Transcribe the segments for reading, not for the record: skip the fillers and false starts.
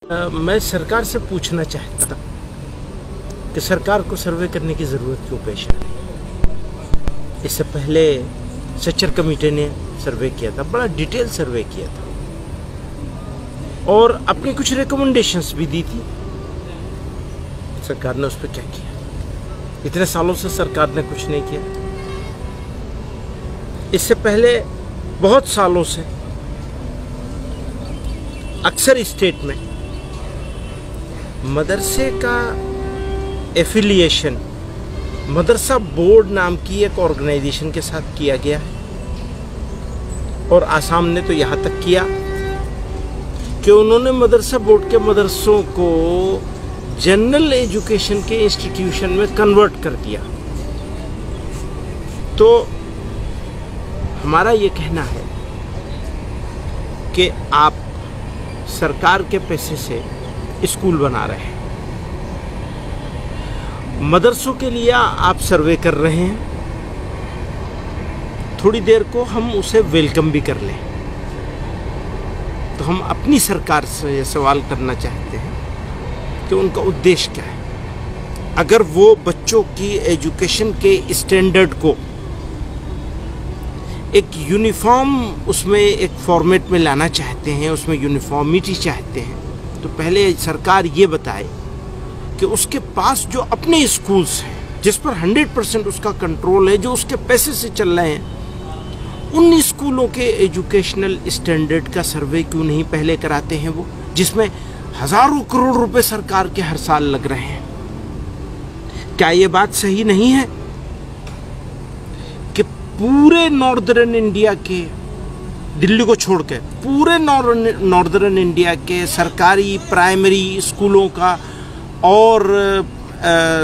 मैं सरकार से पूछना चाहता था कि सरकार को सर्वे करने की ज़रूरत क्यों पेश आ रही। इससे पहले सच्चर कमेटी ने सर्वे किया था, बड़ा डिटेल सर्वे किया था और अपनी कुछ रिकमेंडेशंस भी दी थी। सरकार ने उस पर क्या किया? इतने सालों से सरकार ने कुछ नहीं किया। इससे पहले बहुत सालों से अक्सर स्टेट में मदरसे का एफिलिएशन मदरसा बोर्ड नाम की एक ऑर्गेनाइजेशन के साथ किया गया है और आसाम ने तो यहाँ तक किया कि उन्होंने मदरसा बोर्ड के मदरसों को जनरल एजुकेशन के इंस्टीट्यूशन में कन्वर्ट कर दिया। तो हमारा ये कहना है कि आप सरकार के पैसे से स्कूल बना रहे हैं, मदरसों के लिए आप सर्वे कर रहे हैं, थोड़ी देर को हम उसे वेलकम भी कर लें। तो हम अपनी सरकार से सवाल करना चाहते हैं कि उनका उद्देश्य क्या है। अगर वो बच्चों की एजुकेशन के स्टैंडर्ड को एक यूनिफॉर्म उसमें एक फॉर्मेट में लाना चाहते हैं, उसमें यूनिफॉर्मिटी चाहते हैं, तो पहले सरकार ये बताए कि उसके पास जो अपने स्कूल्स हैं जिस पर 100% उसका कंट्रोल है, जो उसके पैसे से चल रहे हैं, उन स्कूलों के एजुकेशनल स्टैंडर्ड का सर्वे क्यों नहीं पहले कराते हैं वो, जिसमें हजारों करोड़ रुपए सरकार के हर साल लग रहे हैं। क्या ये बात सही नहीं है कि पूरे नॉर्दर्न इंडिया के, दिल्ली को छोड़कर पूरे नॉर्दर्न इंडिया के सरकारी प्राइमरी स्कूलों का और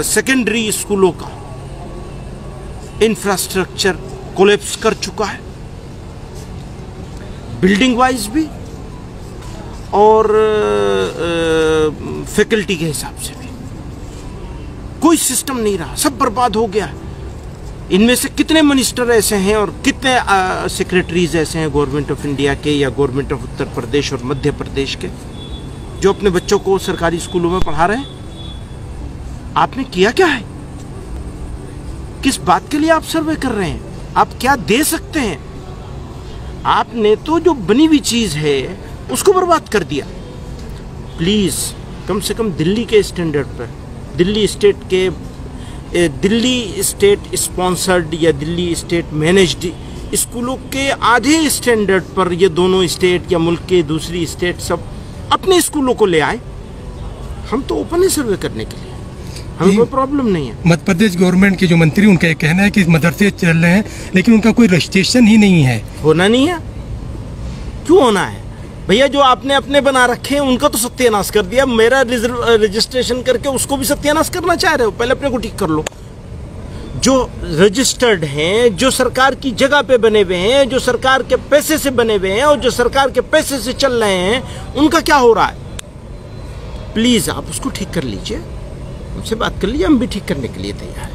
सेकेंडरी स्कूलों का इंफ्रास्ट्रक्चर कोलैप्स कर चुका है, बिल्डिंग वाइज भी और फैकल्टी के हिसाब से भी कोई सिस्टम नहीं रहा, सब बर्बाद हो गया। इनमें से कितने मिनिस्टर ऐसे हैं और कितने सेक्रेटरीज ऐसे हैं गवर्नमेंट ऑफ इंडिया के या गवर्नमेंट ऑफ उत्तर प्रदेश और मध्य प्रदेश के, जो अपने बच्चों को सरकारी स्कूलों में पढ़ा रहे हैं। आपने किया क्या है? किस बात के लिए आप सर्वे कर रहे हैं? आप क्या दे सकते हैं? आपने तो जो बनी हुई चीज है उसको बर्बाद कर दिया। प्लीज कम से कम दिल्ली के स्टैंडर्ड पर, दिल्ली स्टेट स्पॉन्सर्ड या दिल्ली स्टेट मैनेज्ड स्कूलों के आधे स्टैंडर्ड पर ये दोनों स्टेट या मुल्क के दूसरी स्टेट सब अपने स्कूलों को ले आए। हम तो ओपन है सर्वे करने के लिए, हमें कोई प्रॉब्लम नहीं है। मध्य प्रदेश गवर्नमेंट के जो मंत्री, उनका ये कहना है कि मदरसे चल रहे हैं लेकिन उनका कोई रजिस्ट्रेशन ही नहीं है। होना नहीं है? क्यों होना है भैया? जो आपने अपने बना रखे हैं उनका तो सत्यानाश कर दिया, मेरा रजिस्ट्रेशन करके उसको भी सत्यानाश करना चाह रहे हो? पहले अपने को ठीक कर लो। जो रजिस्टर्ड हैं, जो सरकार की जगह पे बने हुए हैं, जो सरकार के पैसे से बने हुए हैं और जो सरकार के पैसे से चल रहे हैं, उनका क्या हो रहा है? प्लीज आप उसको ठीक कर लीजिए, हमसे बात कर लीजिए, हम भी ठीक करने के लिए तैयार हैं।